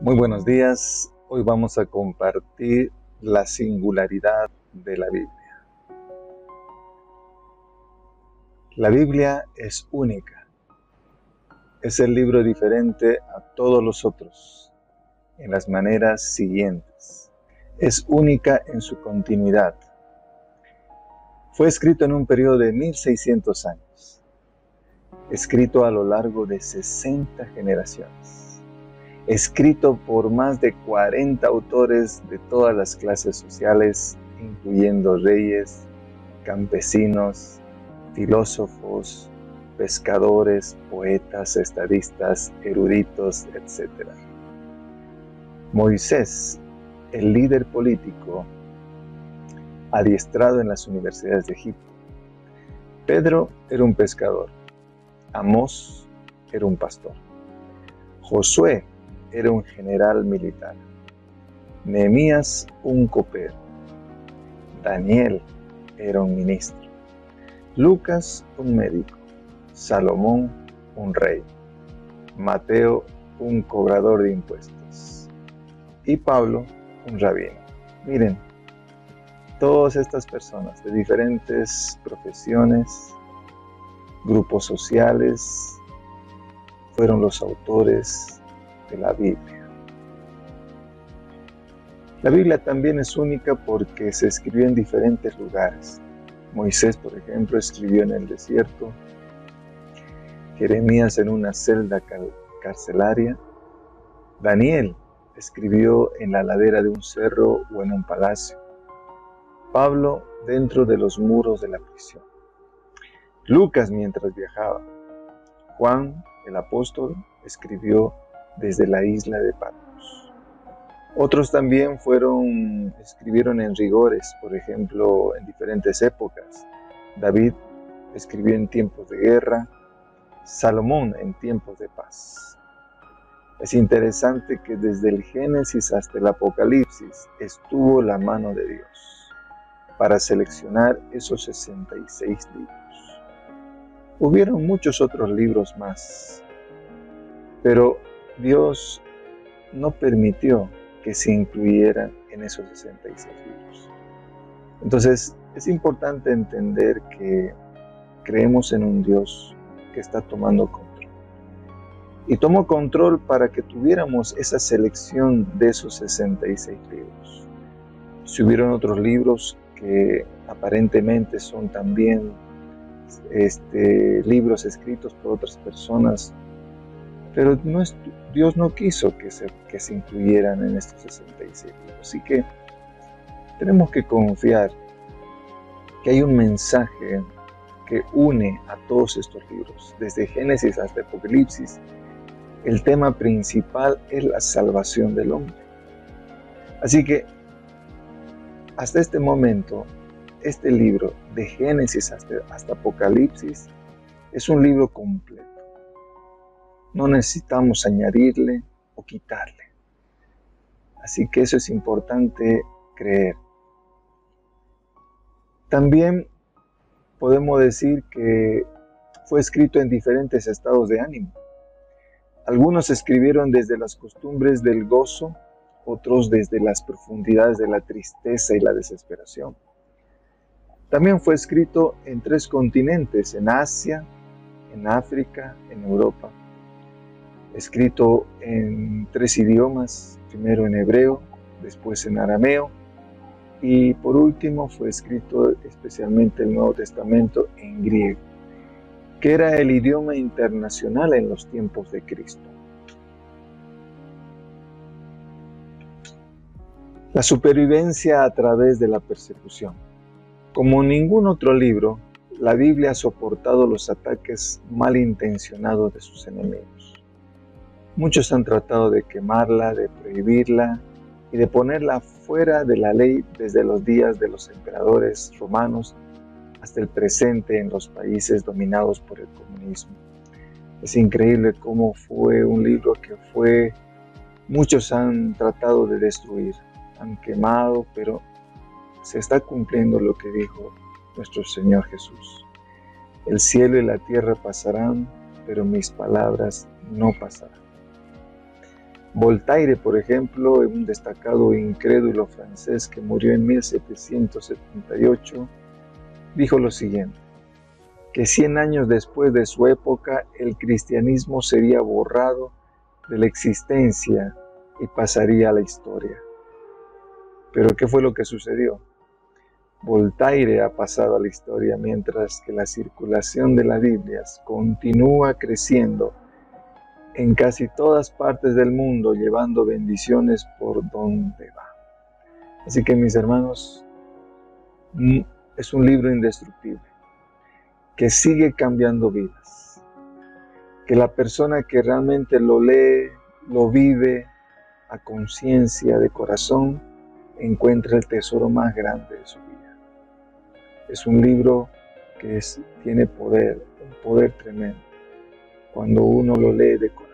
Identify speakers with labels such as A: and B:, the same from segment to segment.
A: Muy buenos días. Hoy vamos a compartir la singularidad de la Biblia. La Biblia es única. Es el libro diferente a todos los otros en las maneras siguientes. Es única en su continuidad. Fue escrito en un periodo de 1600 años. Escrito a lo largo de 60 generaciones. Escrito por más de 40 autores de todas las clases sociales, incluyendo reyes, campesinos, filósofos, pescadores, poetas, estadistas, eruditos, etc. Moisés, el líder político, adiestrado en las universidades de Egipto. Pedro era un pescador. Amós era un pastor. Josué era un general militar. Nehemías, un copero. Daniel era un ministro. Lucas, un médico. Salomón, un rey. Mateo, un cobrador de impuestos. Y Pablo, un rabino. Miren, todas estas personas de diferentes profesiones, grupos sociales, fueron los autores de la Biblia. La Biblia también es única porque se escribió en diferentes lugares. Moisés, por ejemplo, escribió en el desierto, Jeremías en una celda carcelaria, Daniel escribió en la ladera de un cerro o en un palacio, Pablo dentro de los muros de la prisión, Lucas mientras viajaba, Juan, el apóstol, escribió desde la isla de Patmos. Otros también escribieron en rigores, por ejemplo, en diferentes épocas. David escribió en tiempos de guerra, Salomón en tiempos de paz. Es interesante que desde el Génesis hasta el Apocalipsis estuvo la mano de Dios para seleccionar esos 66 libros. Hubieron muchos otros libros más, pero Dios no permitió que se incluyeran en esos 66 libros. Entonces, es importante entender que creemos en un Dios que está tomando control. Y tomó control para que tuviéramos esa selección de esos 66 libros. Si hubieron otros libros que aparentemente son también libros escritos por otras personas, pero Dios no quiso que se incluyeran en estos 66 libros. Así que tenemos que confiar que hay un mensaje que une a todos estos libros, desde Génesis hasta Apocalipsis. El tema principal es la salvación del hombre. Así que hasta este momento, este libro, de Génesis hasta Apocalipsis, es un libro completo. No necesitamos añadirle o quitarle. Así que eso es importante creer. También podemos decir que fue escrito en diferentes estados de ánimo. Algunos escribieron desde las costumbres del gozo, otros desde las profundidades de la tristeza y la desesperación. También fue escrito en 3 continentes, en Asia, en África, en Europa. Escrito en 3 idiomas, primero en hebreo, después en arameo, y por último fue escrito especialmente el Nuevo Testamento en griego, que era el idioma internacional en los tiempos de Cristo. La supervivencia a través de la persecución. Como ningún otro libro, la Biblia ha soportado los ataques malintencionados de sus enemigos. Muchos han tratado de quemarla, de prohibirla y de ponerla fuera de la ley desde los días de los emperadores romanos hasta el presente en los países dominados por el comunismo. Es increíble cómo fue un libro que muchos han tratado de destruir, han quemado, pero se está cumpliendo lo que dijo nuestro Señor Jesús. El cielo y la tierra pasarán, pero mis palabras no pasarán. Voltaire, por ejemplo, un destacado incrédulo francés que murió en 1778, dijo lo siguiente: que 100 años después de su época el cristianismo sería borrado de la existencia y pasaría a la historia. Pero ¿qué fue lo que sucedió? Voltaire ha pasado a la historia mientras que la circulación de las Biblias continúa creciendo en casi todas partes del mundo, llevando bendiciones por donde va. Así que, mis hermanos, es un libro indestructible que sigue cambiando vidas, que la persona que realmente lo lee, lo vive a conciencia, de corazón, encuentra el tesoro más grande de su vida. Es un libro que tiene poder, un poder tremendo, cuando uno lo lee de corazón.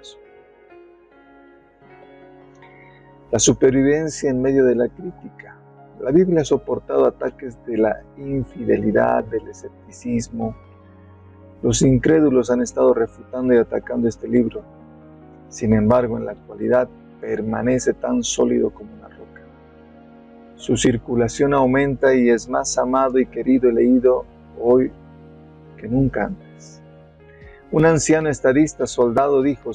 A: La supervivencia en medio de la crítica. La Biblia ha soportado ataques de la infidelidad, del escepticismo. Los incrédulos han estado refutando y atacando este libro. Sin embargo, en la actualidad permanece tan sólido como una roca. Su circulación aumenta y es más amado y querido y leído hoy que nunca antes. Un anciano estadista soldado dijo: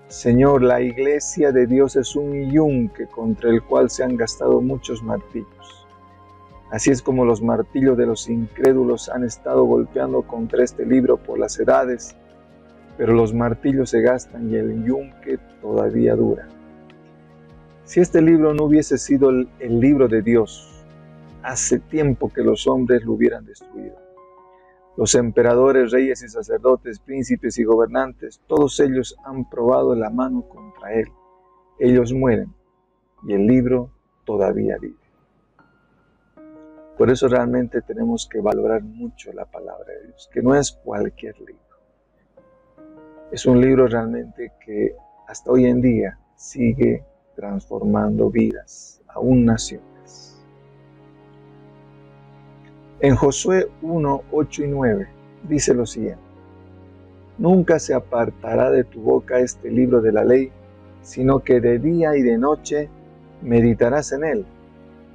A: Señor, la iglesia de Dios es un yunque contra el cual se han gastado muchos martillos. Así es como los martillos de los incrédulos han estado golpeando contra este libro por las edades, pero los martillos se gastan y el yunque todavía dura. Si este libro no hubiese sido el libro de Dios, hace tiempo que los hombres lo hubieran destruido. Los emperadores, reyes y sacerdotes, príncipes y gobernantes, todos ellos han probado la mano contra él. Ellos mueren y el libro todavía vive. Por eso realmente tenemos que valorar mucho la palabra de Dios, que no es cualquier libro. Es un libro realmente que hasta hoy en día sigue transformando vidas, aún naciones. En Josué 1, 8 y 9 dice lo siguiente: Nunca se apartará de tu boca este libro de la ley, sino que de día y de noche meditarás en él,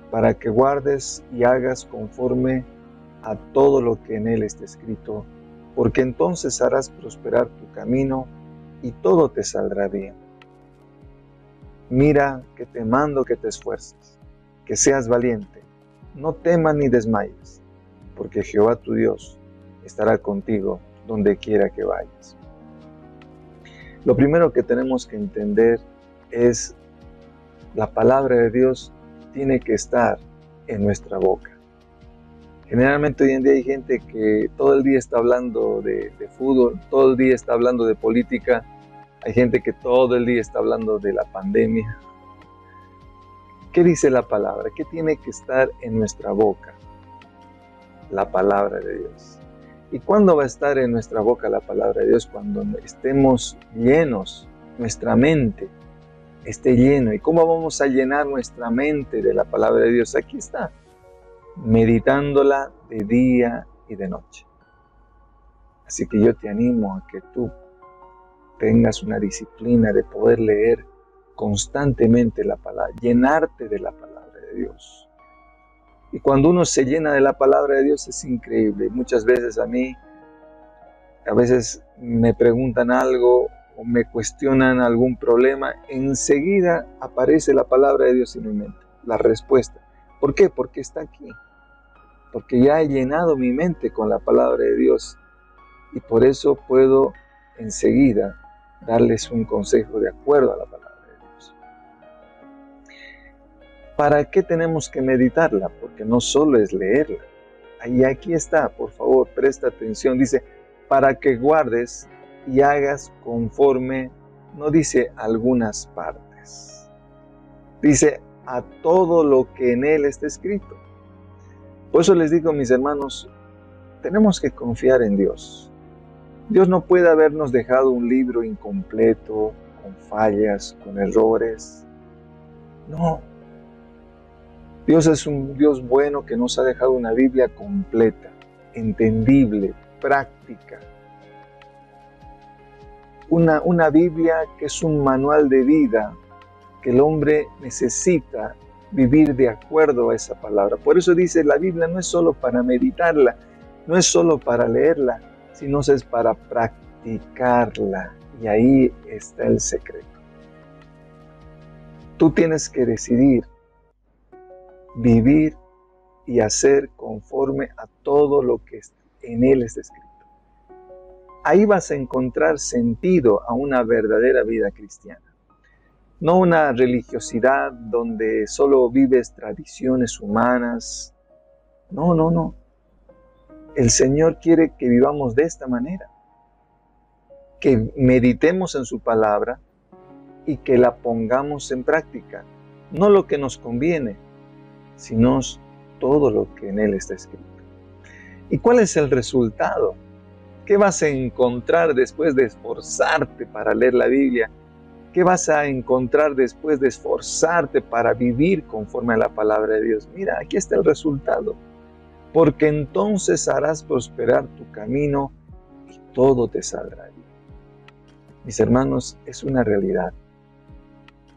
A: para que guardes y hagas conforme a todo lo que en él está escrito, porque entonces harás prosperar tu camino y todo te saldrá bien. Mira que te mando que te esfuerces, que seas valiente, no temas ni desmayes, porque Jehová tu Dios estará contigo donde quiera que vayas. Lo primero que tenemos que entender es: la palabra de Dios tiene que estar en nuestra boca. Generalmente hoy en día hay gente que todo el día está hablando de fútbol, todo el día está hablando de política, hay gente que todo el día está hablando de la pandemia. ¿Qué dice la palabra? ¿Qué tiene que estar en nuestra boca? La palabra de Dios. ¿Y cuándo va a estar en nuestra boca la palabra de Dios? Cuando estemos llenos, nuestra mente esté llena. ¿Y cómo vamos a llenar nuestra mente de la palabra de Dios? Aquí está, meditándola de día y de noche. Así que yo te animo a que tú tengas una disciplina de poder leer constantemente la palabra, llenarte de la palabra de Dios. Y cuando uno se llena de la palabra de Dios es increíble. Muchas veces a veces me preguntan algo o me cuestionan algún problema, enseguida aparece la palabra de Dios en mi mente, la respuesta. ¿Por qué? Porque está aquí. Porque ya he llenado mi mente con la palabra de Dios y por eso puedo enseguida darles un consejo de acuerdo a la palabra de Dios. ¿Para qué tenemos que meditarla? Porque no solo es leerla. Y aquí está, por favor, presta atención. Dice, para que guardes y hagas conforme, no dice algunas partes. Dice a todo lo que en él está escrito. Por eso les digo, mis hermanos, tenemos que confiar en Dios. Dios no puede habernos dejado un libro incompleto, con fallas, con errores. No. Dios es un Dios bueno que nos ha dejado una Biblia completa, entendible, práctica. Una Biblia que es un manual de vida porque el hombre necesita vivir de acuerdo a esa palabra. Por eso dice, la Biblia no es solo para meditarla, no es solo para leerla, sino es para practicarla. Y ahí está el secreto. Tú tienes que decidir vivir y hacer conforme a todo lo que en él está escrito. Ahí vas a encontrar sentido a una verdadera vida cristiana. No una religiosidad donde solo vives tradiciones humanas. No. El Señor quiere que vivamos de esta manera. Que meditemos en su palabra y que la pongamos en práctica. No lo que nos conviene, sino todo lo que en él está escrito. ¿Y cuál es el resultado? ¿Qué vas a encontrar después de esforzarte para leer la Biblia? ¿Qué vas a encontrar después de esforzarte para vivir conforme a la palabra de Dios? Mira, aquí está el resultado. Porque entonces harás prosperar tu camino y todo te saldrá bien. Mis hermanos, es una realidad.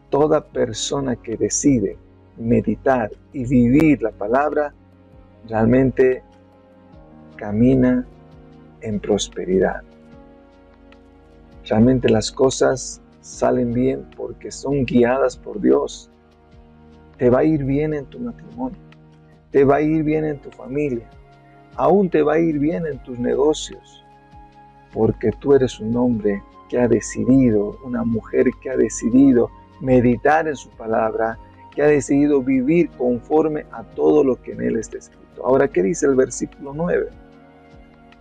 A: Toda persona que decide meditar y vivir la palabra, realmente camina en prosperidad. Realmente las cosas salen bien porque son guiadas por Dios. Te va a ir bien en tu matrimonio, te va a ir bien en tu familia, aún te va a ir bien en tus negocios, porque tú eres un hombre que ha decidido, una mujer que ha decidido meditar en su palabra, que ha decidido vivir conforme a todo lo que en él está escrito. Ahora, ¿qué dice el versículo 9?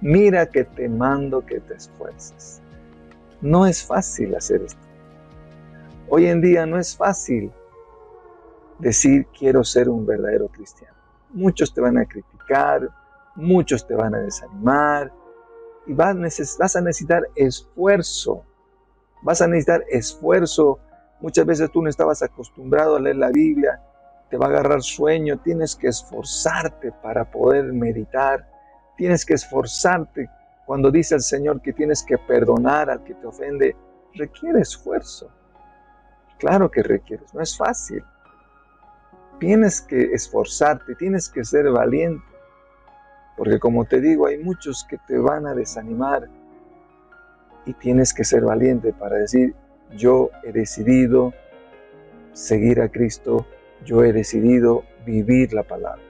A: Mira que te mando que te esfuerces. No es fácil hacer esto. Hoy en día no es fácil decir quiero ser un verdadero cristiano. Muchos te van a criticar, muchos te van a desanimar y vas a necesitar esfuerzo. Vas a necesitar esfuerzo. Muchas veces tú no estabas acostumbrado a leer la Biblia, te va a agarrar sueño, tienes que esforzarte para poder meditar, tienes que esforzarte cuando dice el Señor que tienes que perdonar al que te ofende, requiere esfuerzo. Claro que requieres, no es fácil. Tienes que esforzarte, tienes que ser valiente, porque como te digo, hay muchos que te van a desanimar y tienes que ser valiente para decir, yo he decidido seguir a Cristo, yo he decidido vivir la palabra.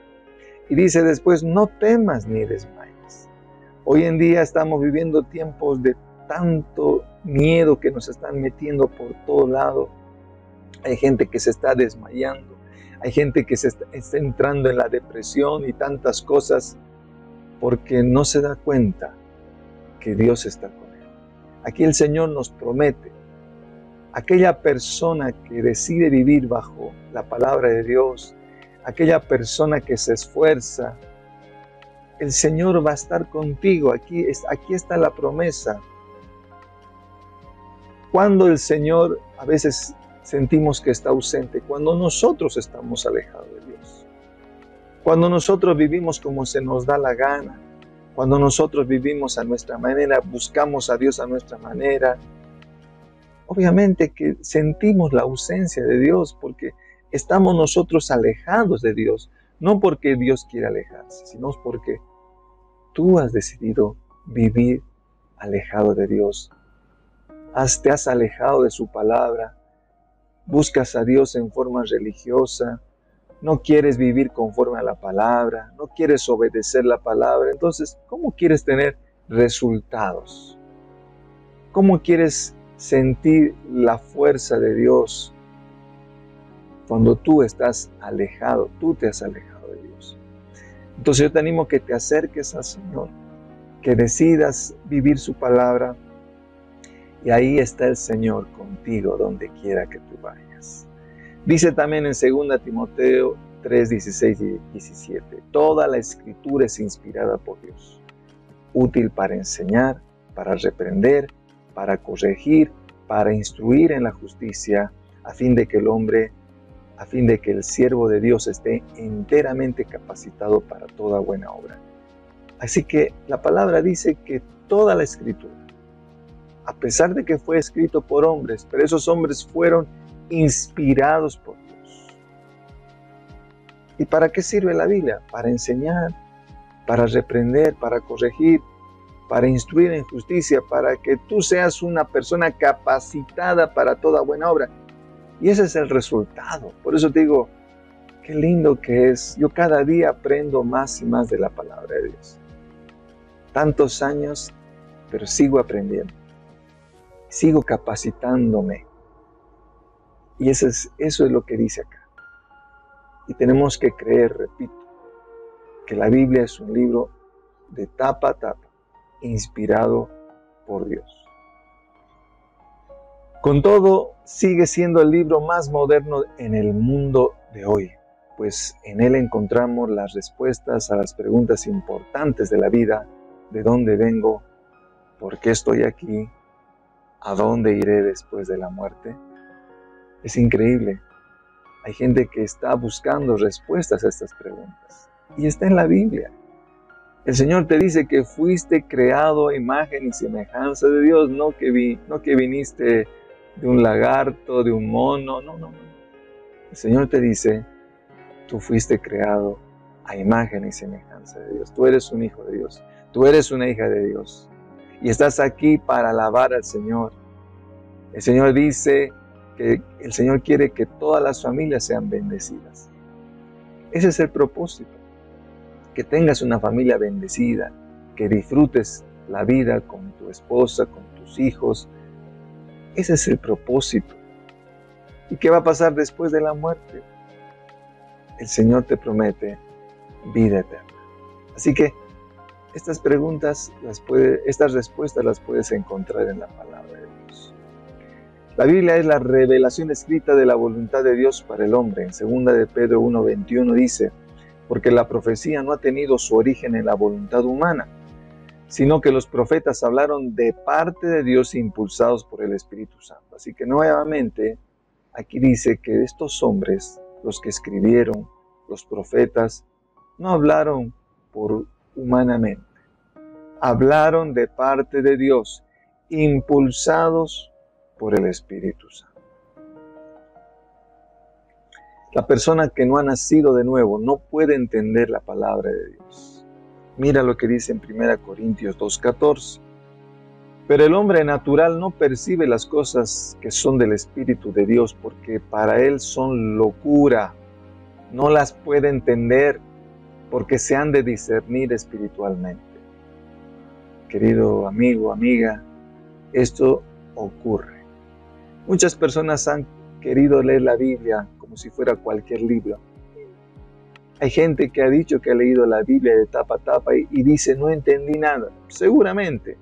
A: Y dice después, no temas ni desmayes. Hoy en día estamos viviendo tiempos de tanto miedo que nos están metiendo por todo lado. Hay gente que se está desmayando, hay gente que está entrando en la depresión y tantas cosas porque no se da cuenta que Dios está con él. Aquí el Señor nos promete, aquella persona que decide vivir bajo la palabra de Dios, aquella persona que se esfuerza, el Señor va a estar contigo. Aquí está la promesa. Cuando el Señor a veces sentimos que está ausente, cuando nosotros estamos alejados de Dios, cuando nosotros vivimos como se nos da la gana, cuando nosotros vivimos a nuestra manera, buscamos a Dios a nuestra manera, obviamente que sentimos la ausencia de Dios porque estamos nosotros alejados de Dios, no porque Dios quiera alejarse, sino porque tú has decidido vivir alejado de Dios. Te has alejado de su palabra, buscas a Dios en forma religiosa, no quieres vivir conforme a la palabra, no quieres obedecer la palabra. Entonces, ¿cómo quieres tener resultados? ¿Cómo quieres sentir la fuerza de Dios cuando tú estás alejado? Tú te has alejado de Dios. Entonces yo te animo que te acerques al Señor, que decidas vivir su palabra, y ahí está el Señor contigo donde quiera que tú vayas. Dice también en 2 Timoteo 3, 16 y 17, toda la Escritura es inspirada por Dios, útil para enseñar, para reprender, para corregir, para instruir en la justicia, a fin de que el siervo de Dios esté enteramente capacitado para toda buena obra. Así que la palabra dice que toda la Escritura, a pesar de que fue escrito por hombres, pero esos hombres fueron inspirados por Dios. ¿Y para qué sirve la Biblia? Para enseñar, para reprender, para corregir, para instruir en justicia, para que tú seas una persona capacitada para toda buena obra. Y ese es el resultado. Por eso te digo, qué lindo que es. Yo cada día aprendo más y más de la palabra de Dios. Tantos años, pero sigo aprendiendo. Sigo capacitándome. Y eso es lo que dice acá. Y tenemos que creer, repito, que la Biblia es un libro de tapa a tapa, inspirado por Dios. Con todo, sigue siendo el libro más moderno en el mundo de hoy, pues en él encontramos las respuestas a las preguntas importantes de la vida: ¿de dónde vengo? ¿Por qué estoy aquí? ¿A dónde iré después de la muerte? Es increíble. Hay gente que está buscando respuestas a estas preguntas. Y está en la Biblia. El Señor te dice que fuiste creado a imagen y semejanza de Dios, no que viniste de un lagarto, de un mono, no. El Señor te dice, tú fuiste creado a imagen y semejanza de Dios. Tú eres un hijo de Dios, tú eres una hija de Dios. Y estás aquí para alabar al Señor. El Señor dice que el Señor quiere que todas las familias sean bendecidas. Ese es el propósito. Que tengas una familia bendecida, que disfrutes la vida con tu esposa, con tus hijos. Ese es el propósito. ¿Y qué va a pasar después de la muerte? El Señor te promete vida eterna. Así que estas respuestas las puedes encontrar en la palabra de Dios. La Biblia es la revelación escrita de la voluntad de Dios para el hombre. En 2 de Pedro 1:21 dice, porque la profecía no ha tenido su origen en la voluntad humana, sino que los profetas hablaron de parte de Dios impulsados por el Espíritu Santo. Así que nuevamente, aquí dice que estos hombres, los que escribieron, los profetas, no hablaron humanamente. Hablaron de parte de Dios, impulsados por el Espíritu Santo. La persona que no ha nacido de nuevo no puede entender la palabra de Dios. Mira lo que dice en 1 Corintios 2:14. Pero el hombre natural no percibe las cosas que son del Espíritu de Dios, porque para él son locura. No las puede entender, porque se han de discernir espiritualmente. Querido amigo, amiga, esto ocurre. Muchas personas han querido leer la Biblia como si fuera cualquier libro. Hay gente que ha dicho que ha leído la Biblia de tapa a tapa y dice, no entendí nada. Seguramente,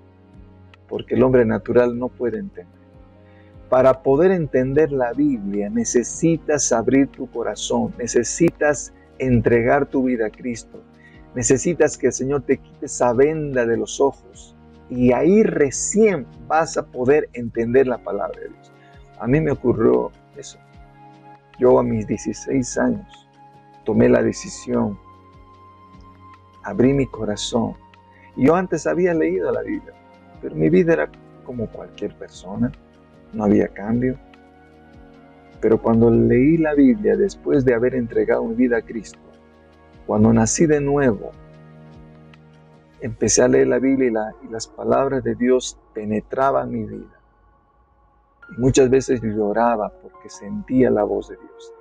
A: porque el hombre natural no puede entender. Para poder entender la Biblia necesitas abrir tu corazón, necesitas entregar tu vida a Cristo, necesitas que el Señor te quite esa venda de los ojos y ahí recién vas a poder entender la palabra de Dios. A mí me ocurrió eso. Yo a mis 16 años tomé la decisión, abrí mi corazón. Yo antes había leído la Biblia, pero mi vida era como cualquier persona, no había cambio. Pero cuando leí la Biblia, después de haber entregado mi vida a Cristo, cuando nací de nuevo, empecé a leer la Biblia y las palabras de Dios penetraban mi vida. Y muchas veces lloraba porque sentía la voz de Dios.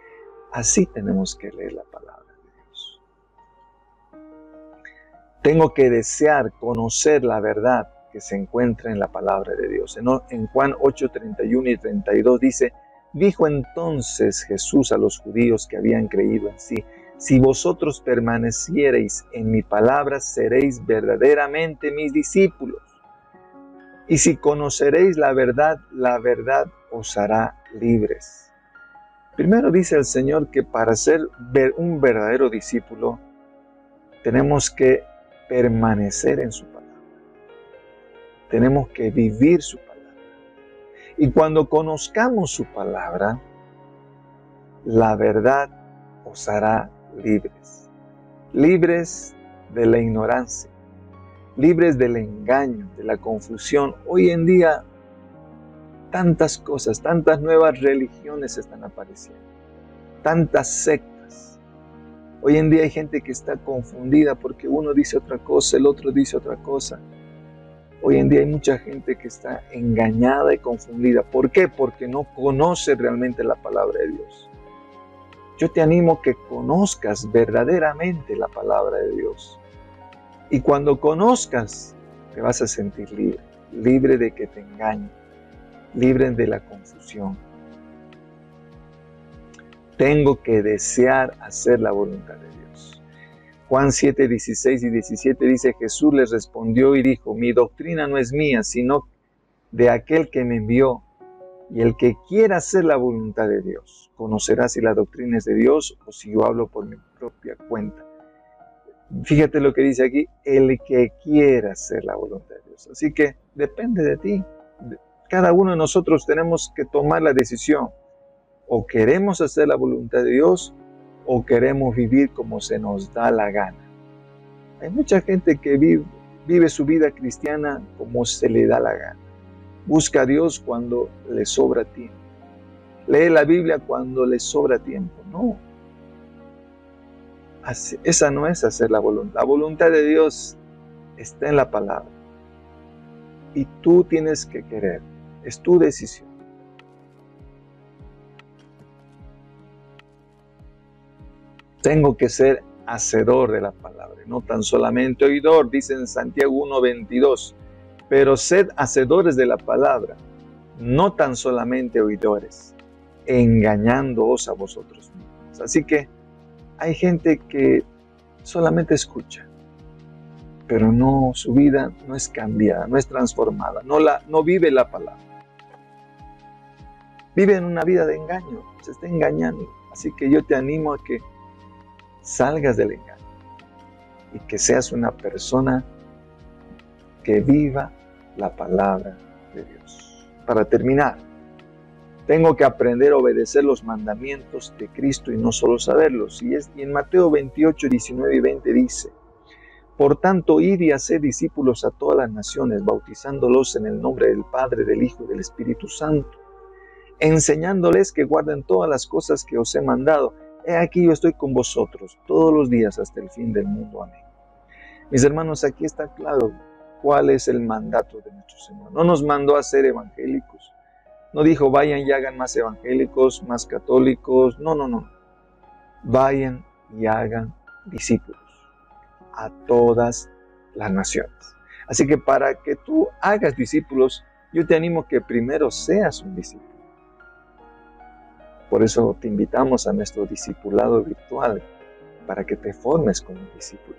A: Así tenemos que leer la palabra de Dios. Tengo que desear conocer la verdad que se encuentra en la palabra de Dios. En Juan 8:31 y 32 dice, dijo entonces Jesús a los judíos que habían creído en sí, si vosotros permaneciereis en mi palabra, seréis verdaderamente mis discípulos. Y si conoceréis la verdad os hará libres. Primero dice el Señor que para ser un verdadero discípulo, tenemos que permanecer en su palabra. Tenemos que vivir su palabra. Y cuando conozcamos su palabra, la verdad os hará libres. Libres de la ignorancia, libres del engaño, de la confusión. Hoy en día, tantas cosas, tantas nuevas religiones están apareciendo, tantas sectas. Hoy en día hay gente que está confundida porque uno dice otra cosa, el otro dice otra cosa. Hoy en día hay mucha gente que está engañada y confundida. ¿Por qué? Porque no conoce realmente la palabra de Dios. Yo te animo a que conozcas verdaderamente la palabra de Dios. Y cuando conozcas, te vas a sentir libre, libre de que te engañen, libre de la confusión. Tengo que desear hacer la voluntad de Dios. Juan 7, 16 y 17 dice, Jesús les respondió y dijo, mi doctrina no es mía, sino de aquel que me envió. Y el que quiera hacer la voluntad de Dios, conocerá si la doctrina es de Dios o si yo hablo por mi propia cuenta. Fíjate lo que dice aquí, el que quiera hacer la voluntad de Dios. Así que depende de ti. Cada uno de nosotros tenemos que tomar la decisión. O queremos hacer la voluntad de Dios o queremos vivir como se nos da la gana. Hay mucha gente que vive su vida cristiana como se le da la gana. Busca a Dios cuando le sobra tiempo. Lee la Biblia cuando le sobra tiempo. No. Esa no es hacer la voluntad. La voluntad de Dios está en la palabra. Y tú tienes que querer. Es tu decisión. Tengo que ser hacedor de la palabra, no tan solamente oidor, dice en Santiago 1:22. Pero sed hacedores de la palabra, no tan solamente oidores, engañándoos a vosotros mismos. Así que hay gente que solamente escucha, pero no, su vida no es cambiada, no es transformada, no vive la palabra. Vive en una vida de engaño, se está engañando. Así que yo te animo a que salgas del engaño y que seas una persona que viva la palabra de Dios. Para terminar, tengo que aprender a obedecer los mandamientos de Cristo y no solo saberlos. Y en Mateo 28, 19 y 20 dice, por tanto, id y haced discípulos a todas las naciones, bautizándolos en el nombre del Padre, del Hijo y del Espíritu Santo, enseñándoles que guarden todas las cosas que os he mandado. He aquí yo estoy con vosotros todos los días hasta el fin del mundo. Amén. Mis hermanos, aquí está claro cuál es el mandato de nuestro Señor. No nos mandó a ser evangélicos. No dijo, vayan y hagan más evangélicos, más católicos. No. Vayan y hagan discípulos a todas las naciones. Así que para que tú hagas discípulos, yo te animo que primero seas un discípulo. Por eso te invitamos a nuestro discipulado virtual, para que te formes como un discípulo.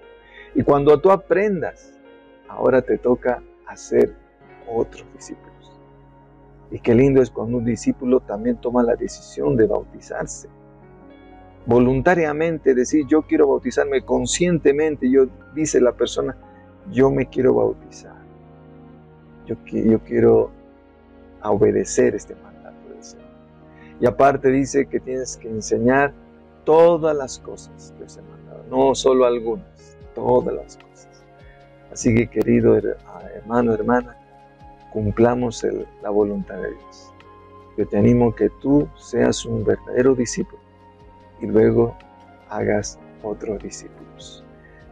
A: Y cuando tú aprendas, ahora te toca hacer otros discípulos. Y qué lindo es cuando un discípulo también toma la decisión de bautizarse. Voluntariamente decir, yo quiero bautizarme conscientemente. Dice la persona, yo me quiero bautizar. Yo quiero obedecer este mandato del Señor. Y aparte dice que tienes que enseñar todas las cosas que os he mandado. No solo algunas, todas las cosas. Así que, querido hermano, hermana, cumplamos la voluntad de Dios. Yo te animo que tú seas un verdadero discípulo y luego hagas otros discípulos.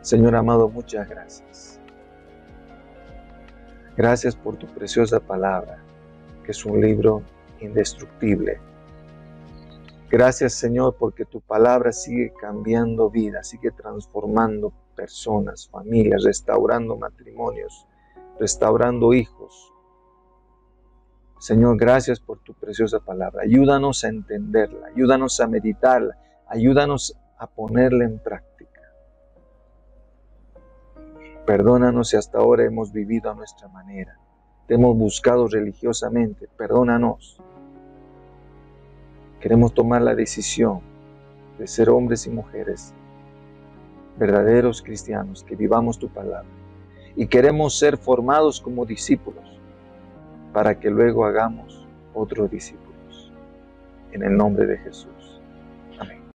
A: Señor amado, muchas gracias. Gracias por tu preciosa palabra, que es un libro indestructible. Gracias, Señor, porque tu palabra sigue cambiando vidas, sigue transformando personas, familias, restaurando matrimonios, restaurando hijos. Señor, gracias por tu preciosa palabra. Ayúdanos a entenderla, ayúdanos a meditarla, ayúdanos a ponerla en práctica. Perdónanos si hasta ahora hemos vivido a nuestra manera, te hemos buscado religiosamente, perdónanos. Queremos tomar la decisión de ser hombres y mujeres, verdaderos cristianos, que vivamos tu palabra. Y queremos ser formados como discípulos, para que luego hagamos otros discípulos. En el nombre de Jesús.